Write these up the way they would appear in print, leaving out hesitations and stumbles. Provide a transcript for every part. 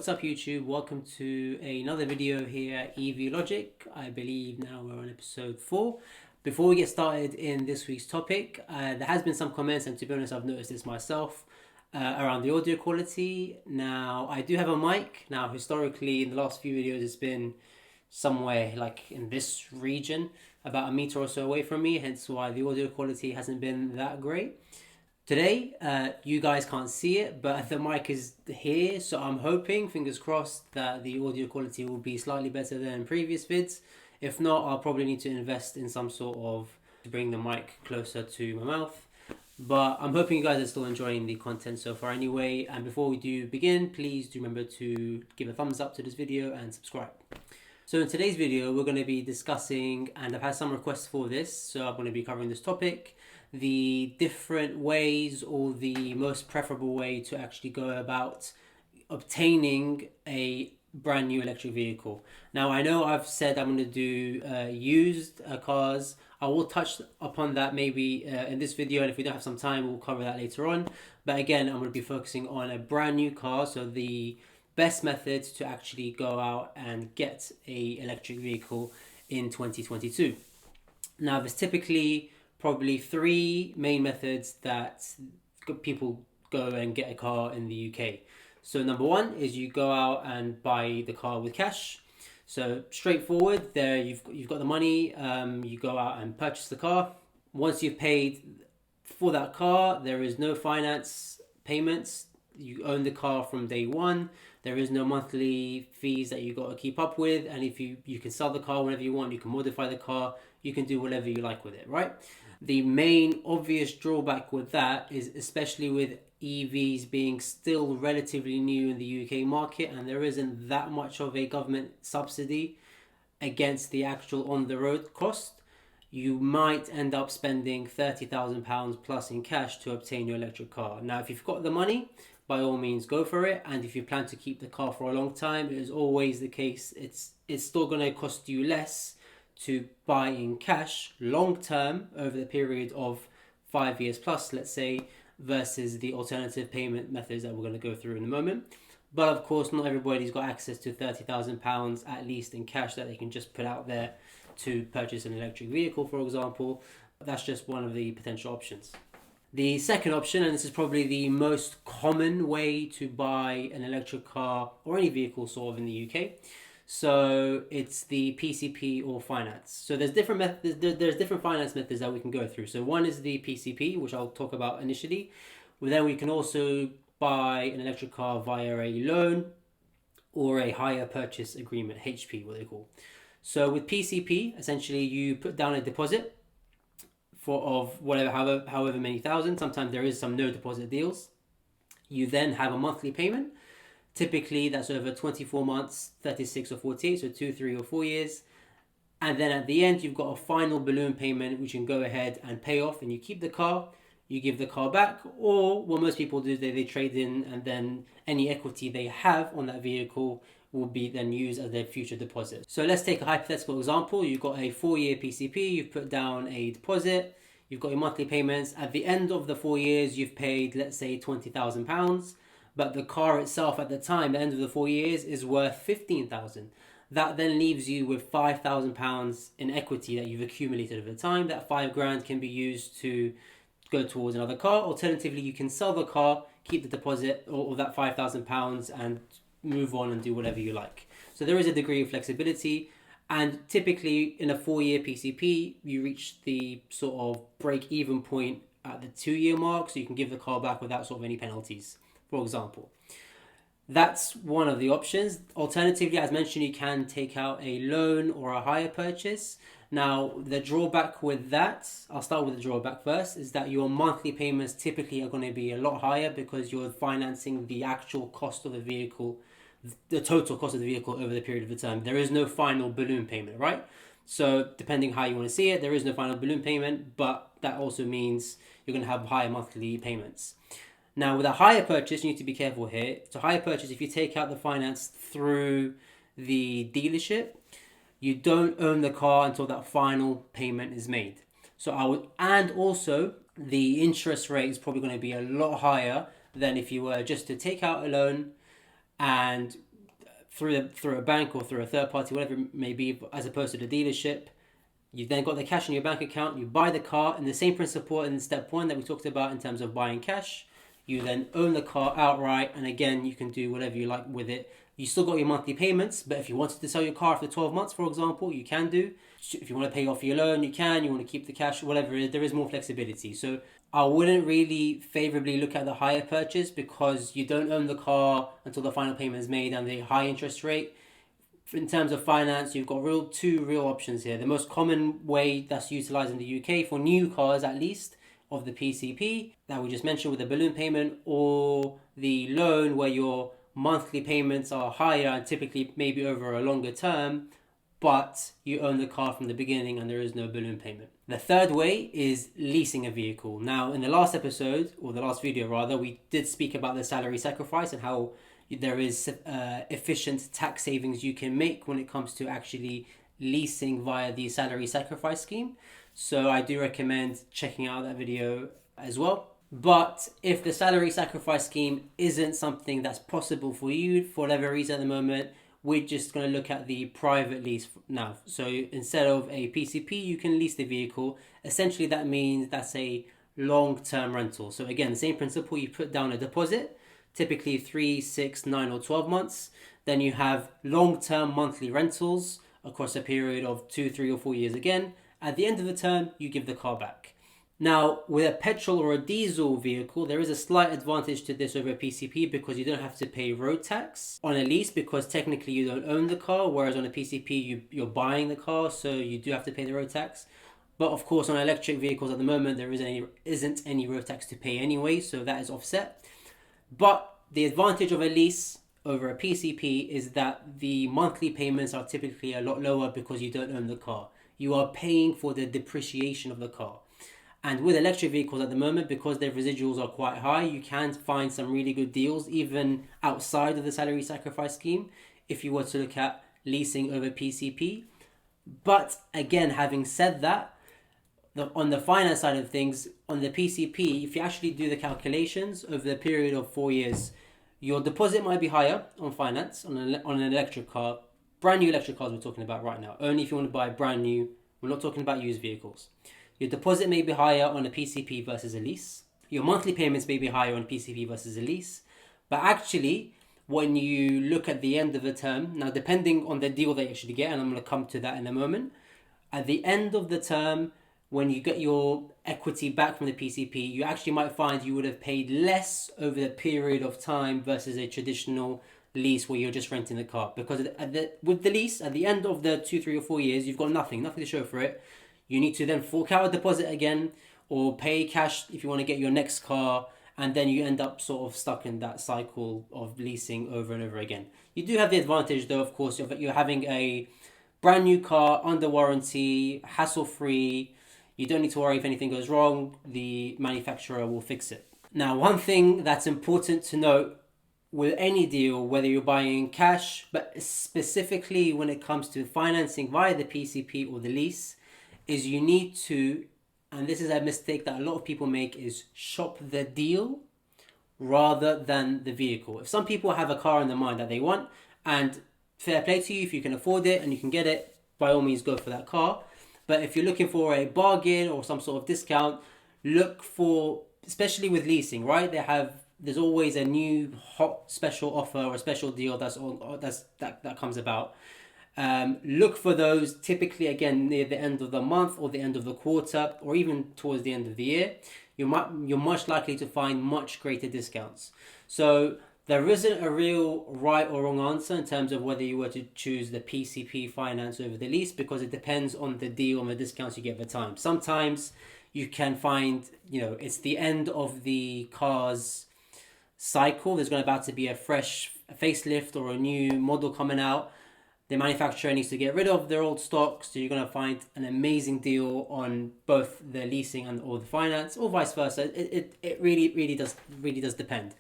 What's up YouTube? Welcome to another video here at EV Logic. I believe now we're on episode 4. Before we get started in this week's topic, there has been some comments, and to be honest I've noticed this myself, around the audio quality. Now I do have a mic. Now historically in the last few videos it's been somewhere like in this region, about a meter or so away from me, hence why the audio quality hasn't been that great. Today, you guys can't see it, but the mic is here, so I'm hoping, fingers crossed, that the audio quality will be slightly better than previous vids. If not, I'll probably need to invest in some sort of to bring the mic closer to my mouth. But I'm hoping you guys are still enjoying the content so far anyway. And before we do begin, please do remember to give a thumbs up to this video and subscribe. So in today's video, we're going to be discussing, and I've had some requests for this, so I'm going to be covering this topic, the different ways or the most preferable way to actually go about obtaining a brand new electric vehicle. Now I know I've said I'm going to do used cars. I will touch upon that maybe in this video, and if we don't have some time we'll cover that later on. But again, I'm going to be focusing on a brand new car, so the best method to actually go out and get a electric vehicle in 2022. Now there's typically probably 3 main methods that people go and get a car in the UK. So number 1 is you go out and buy the car with cash. So straightforward, there you've got the money, you go out and purchase the car. Once you've paid for that car, there is no finance payments. You own the car from day one. There is no monthly fees that you got to keep up with, and if you can sell the car whenever you want, you can modify the car, you can do whatever you like with it, right? The main obvious drawback with that is, especially with EVs being still relatively new in the UK market, and there isn't that much of a government subsidy against the actual on-the-road cost, you might end up spending £30,000 plus in cash to obtain your electric car. Now, if you've got the money, by all means go for it, and if you plan to keep the car for a long time, it is always the case, it's still going to cost you less to buy in cash long term over the period of 5 years plus, let's say, versus the alternative payment methods that we're going to go through in a moment. But of course, not everybody's got access to £30,000 at least in cash that they can just put out there to purchase an electric vehicle, for example. That's just one of the potential options. The second option, and this is probably the most common way to buy an electric car or any vehicle sort of in the UK, so it's the PCP or finance. So there's different methods, there's different finance methods that we can go through. So one is the PCP, which I'll talk about initially. Well, then we can also buy an electric car via a loan or a hire purchase agreement, HP, what they call. So with PCP, essentially you put down a deposit of whatever, however many thousand. Sometimes there is some no deposit deals. You then have a monthly payment. Typically that's over 24 months, 36 or 48, so 2, 3 or 4 years. And then at the end you've got a final balloon payment which you can go ahead and pay off, and you keep the car, you give the car back, or what most people do, they trade in, and then any equity they have on that vehicle will be then used as their future deposit. So let's take a hypothetical example. You've got a 4-year PCP, you've put down a deposit, you've got your monthly payments. At the end of the 4 years, you've paid, let's say, £20,000, but the car itself at the time, the end of the 4 years, is worth £15,000. That then leaves you with £5,000 in equity that you've accumulated over time. That £5,000 can be used to go towards another car. Alternatively, you can sell the car, keep the deposit or that £5,000 and move on and do whatever you like. So there is a degree of flexibility, and typically in a 4-year PCP you reach the sort of break-even point at the 2-year mark, so you can give the car back without sort of any penalties, for example. That's one of the options. Alternatively, as mentioned, you can take out a loan or a hire purchase. Now, the drawback with that, I'll start with the drawback first, is that your monthly payments typically are going to be a lot higher because you're financing the actual cost of the vehicle, the total cost of the vehicle over the period of the term. There is no final balloon payment, right? So depending how you want to see it, there is no final balloon payment, but that also means you're going to have higher monthly payments. Now, with a hire purchase, you need to be careful here. To hire purchase, if you take out the finance through the dealership, you don't own the car until that final payment is made. And also the interest rate is probably going to be a lot higher than if you were just to take out a loan and through a bank or through a third party, whatever it may be, as opposed to the dealership. You've then got the cash in your bank account, you buy the car, and the same principle in step one that we talked about in terms of buying cash. You then own the car outright, and again, you can do whatever you like with it. You still got your monthly payments, but if you wanted to sell your car after 12 months, for example, you can do. If you want to pay off your loan, you can. You want to keep the cash, whatever it is, there is more flexibility. So I wouldn't really favorably look at the hire purchase because you don't own the car until the final payment is made and the high interest rate. In terms of finance, you've got two real options here. The most common way that's utilized in the UK for new cars, at least, of the PCP that we just mentioned with the balloon payment, or the loan where your monthly payments are higher and typically maybe over a longer term, but you own the car from the beginning and there is no balloon payment. The third way is leasing a vehicle. Now, in the last episode, or the last video rather, we did speak about the salary sacrifice and how there is efficient tax savings you can make when it comes to actually leasing via the salary sacrifice scheme. So I do recommend checking out that video as well. But if the salary sacrifice scheme isn't something that's possible for you for whatever reason at the moment, we're just going to look at the private lease now. So instead of a PCP, you can lease the vehicle. Essentially, that means that's a long-term rental. So again, the same principle, you put down a deposit, typically 3, 6, 9 or 12 months. Then you have long-term monthly rentals across a period of 2, 3 or 4 years again. At the end of the term, you give the car back. Now, with a petrol or a diesel vehicle, there is a slight advantage to this over a PCP because you don't have to pay road tax on a lease because technically you don't own the car, whereas on a PCP, you're buying the car, so you do have to pay the road tax. But of course, on electric vehicles at the moment, there isn't any road tax to pay anyway, so that is offset. But the advantage of a lease over a PCP is that the monthly payments are typically a lot lower because you don't own the car. You are paying for the depreciation of the car. And with electric vehicles at the moment, because their residuals are quite high, you can find some really good deals, even outside of the salary sacrifice scheme, if you were to look at leasing over PCP. But again, having said that, on the finance side of things, on the PCP, if you actually do the calculations over the period of 4 years, your deposit might be higher on finance, on an electric car. Brand new electric cars we're talking about right now. Only if you want to buy brand new. We're not talking about used vehicles. Your deposit may be higher on a PCP versus a lease. Your monthly payments may be higher on PCP versus a lease. But actually, when you look at the end of the term, now depending on the deal that you actually get, and I'm going to come to that in a moment, at the end of the term, when you get your equity back from the PCP, you actually might find you would have paid less over the period of time versus a traditional lease where you're just renting the car. Because with the lease, at the end of the 2, 3 or 4 years, you've got nothing to show for it. You need to then fork out a deposit again or pay cash if you want to get your next car, and then you end up sort of stuck in that cycle of leasing over and over again. You do have the advantage though, of course, of you're having a brand new car under warranty, hassle-free. You don't need to worry if anything goes wrong, the manufacturer will fix it. Now, one thing that's important to note with any deal, whether you're buying cash, but specifically when it comes to financing via the PCP or the lease, is you need to, and this is a mistake that a lot of people make, is shop the deal rather than the vehicle. If some people have a car in their mind that they want, and fair play to you, if you can afford it and you can get it, by all means go for that car. But if you're looking for a bargain or some sort of discount, look for, especially with leasing, right? There's always a new hot special offer or a special deal that comes about. Look for those typically again near the end of the month or the end of the quarter or even towards the end of the year. You're much likely to find much greater discounts. So there isn't a real right or wrong answer in terms of whether you were to choose the PCP finance over the lease, because it depends on the deal and the discounts you get at the time. Sometimes you can find, it's the end of the car's cycle. There's about to be a fresh facelift or a new model coming out. The manufacturer needs to get rid of their old stock, so you're going to find an amazing deal on both the leasing or the finance, or vice versa. It really does depend.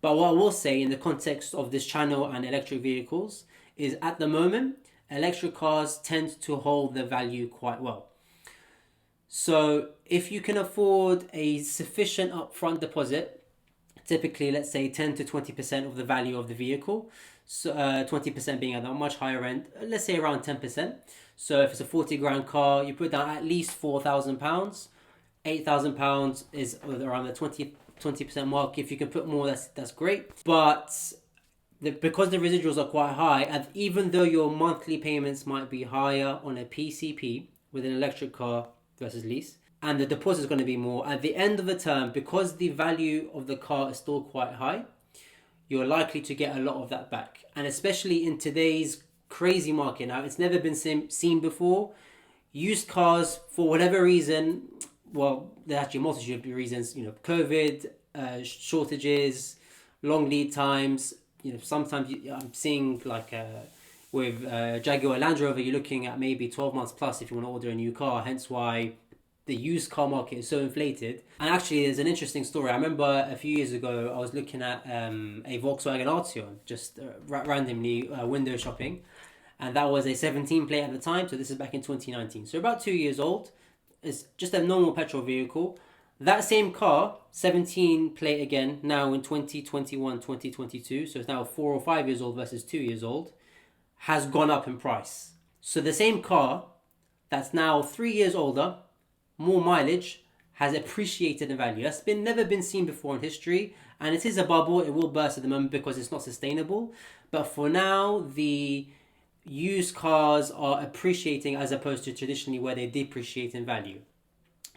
But what I will say in the context of this channel and electric vehicles is, at the moment, electric cars tend to hold their value quite well. So if you can afford a sufficient upfront deposit typically, let's say 10 to 20% of the value of the vehicle. So 20% being at a much higher end, let's say around 10%. So if it's a 40 grand car, you put down at least £4,000. £8,000 is around the 20% mark. If you can put more, that's great. But because the residuals are quite high, and even though your monthly payments might be higher on a PCP with an electric car versus lease, and the deposit is going to be more, at the end of the term, because the value of the car is still quite high, you're likely to get a lot of that back. And especially in today's crazy market now, it's never been seen before. Used cars, for whatever reason, well, there's actually a multitude of reasons, COVID, shortages, long lead times. Sometimes I'm seeing with Jaguar Land Rover, you're looking at maybe 12 months plus if you want to order a new car, hence why the used car market is so inflated. And actually, there's an interesting story. I remember a few years ago, I was looking at a Volkswagen Arteon, just randomly window shopping. And that was a 17 plate at the time, so this is back in 2019. So about 2 years old. It's just a normal petrol vehicle. That same car, 17 plate again, now in 2021, 2022, so it's now 4 or 5 years old versus 2 years old, has gone up in price. So the same car that's now 3 years older, more mileage, has appreciated in value. That's never been seen before in history, and it is a bubble. It will burst at the moment because it's not sustainable. But for now, the used cars are appreciating as opposed to traditionally where they depreciate in value.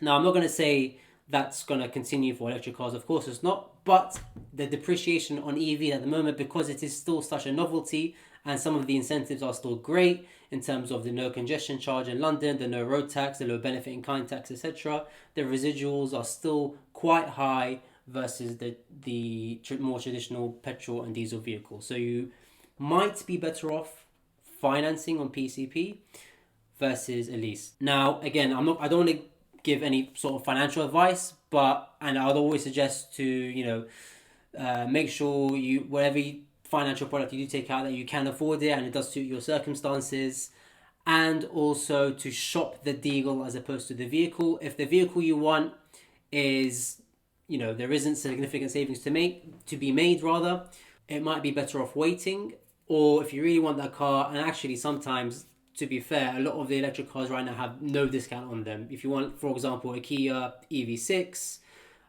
Now, I'm not going to say that's going to continue for electric cars. Of course it's not. But the depreciation on EV at the moment, because it is still such a novelty and some of the incentives are still great in terms of the no congestion charge in London, the no road tax, the low benefit in kind tax, etc. The residuals are still quite high versus the more traditional petrol and diesel vehicles. So you might be better off financing on PCP versus a lease. Now, again, I don't want to give any sort of financial advice, and I'd always suggest to make sure whatever financial product you do take out, that you can afford it and it does suit your circumstances, and also to shop the deal as opposed to the vehicle. If the vehicle you want is, there isn't significant savings to be made, it might be better off waiting. Or if you really want that car, and actually sometimes, to be fair, a lot of the electric cars right now have no discount on them. If you want, for example, a Kia EV6,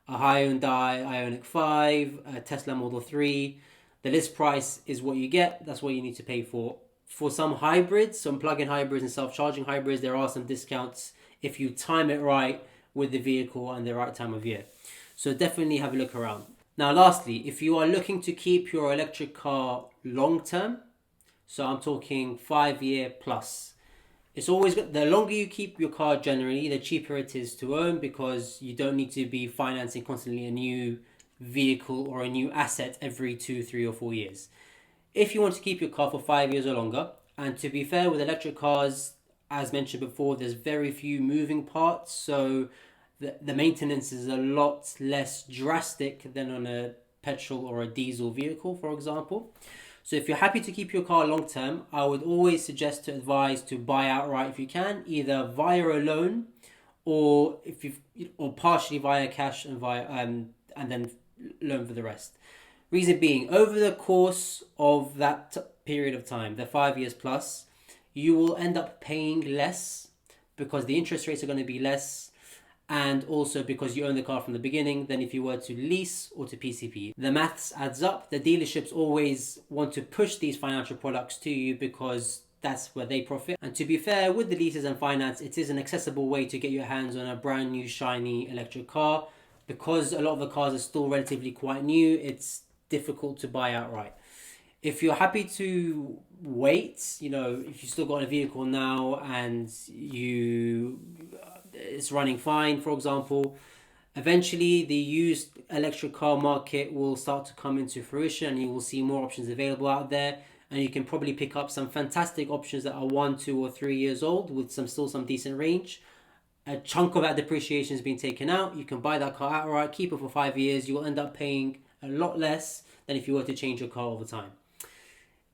a Hyundai Ioniq 5, a Tesla Model 3, the list price is what you get. That's what you need to pay for. For some hybrids, some plug-in hybrids and self-charging hybrids, there are some discounts if you time it right with the vehicle and the right time of year. So definitely have a look around. Now, lastly, if you are looking to keep your electric car long-term, so I'm talking 5-year plus, it's always the longer you keep your car generally, the cheaper it is to own, because you don't need to be financing constantly a new vehicle or a new asset every 2, 3 or 4 years. If you want to keep your car for 5 years or longer, and to be fair with electric cars, as mentioned before, there's very few moving parts, so the maintenance is a lot less drastic than on a petrol or a diesel vehicle, for example. So if you're happy to keep your car long term, I would always suggest to advise to buy outright if you can, either via a loan or partially via cash and then loan for the rest. Reason being, over the course of that period of time, the 5 years plus, you will end up paying less because the interest rates are going to be less, and also because you own the car from the beginning than if you were to lease or to PCP. The maths adds up. The dealerships always want to push these financial products to you because that's where they profit. And to be fair, with the leases and finance, it is an accessible way to get your hands on a brand new shiny electric car. Because a lot of the cars are still relatively quite new, it's difficult to buy outright. If you're happy to wait, if you still got a vehicle now and it's running fine, for example, eventually the used electric car market will start to come into fruition and you will see more options available out there, and you can probably pick up some fantastic options that are 1, 2 or 3 years old with some decent range. A chunk of that depreciation has been taken out. You can buy that car outright, keep it for 5 years. You will end up paying a lot less than if you were to change your car all the time.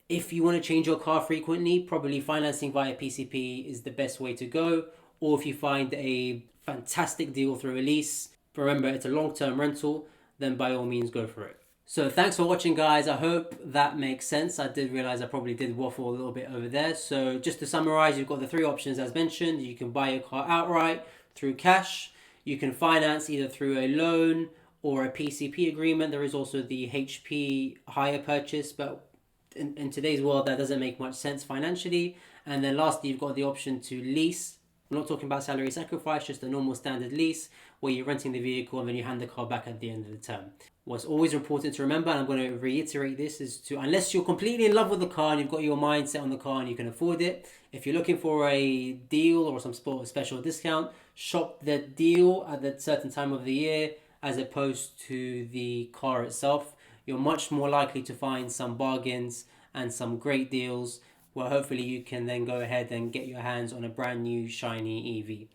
If you want to change your car frequently, probably financing via PCP is the best way to go. Or if you find a fantastic deal through a lease, remember it's a long-term rental. then by all means go for it. So thanks for watching, guys. I hope that makes sense. I did realize I probably did waffle a little bit over there. So just to summarize, you've got the three options as mentioned. You can buy your car outright through cash. You can finance either through a loan or a PCP agreement. There is also the HP hire purchase, but in today's world that doesn't make much sense financially. And then lastly, you've got the option to lease. I'm not talking about salary sacrifice, just a normal standard lease where you're renting the vehicle and then you hand the car back at the end of the term. What's always important to remember, and I'm going to reiterate this, is to, unless you're completely in love with the car and you've got your mindset on the car and you can afford it, if you're looking for a deal or some sort of special discount, shop the deal at a certain time of the year as opposed to the car itself. You're much more likely to find some bargains and some great deals where hopefully you can then go ahead and get your hands on a brand new shiny EV.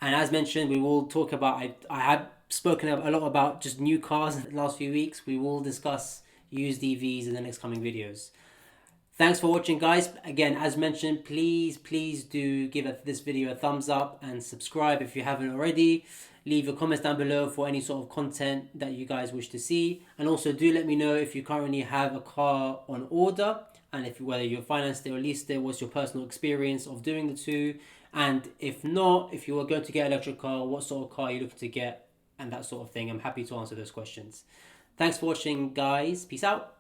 And as mentioned, we will talk about, I have spoken a lot about just new cars in the last few weeks. We will discuss used EVs in the next coming videos. Thanks for watching, guys. Again, as mentioned, please do give this video a thumbs up and subscribe if you haven't already. Leave your comments down below for any sort of content that you guys wish to see. And also do let me know if you currently have a car on order, and whether you're financed it or leased it, what's your personal experience of doing the two. And if not, if you are going to get an electric car, what sort of car are you looking to get, and that sort of thing. I'm happy to answer those questions. Thanks for watching, guys. Peace out.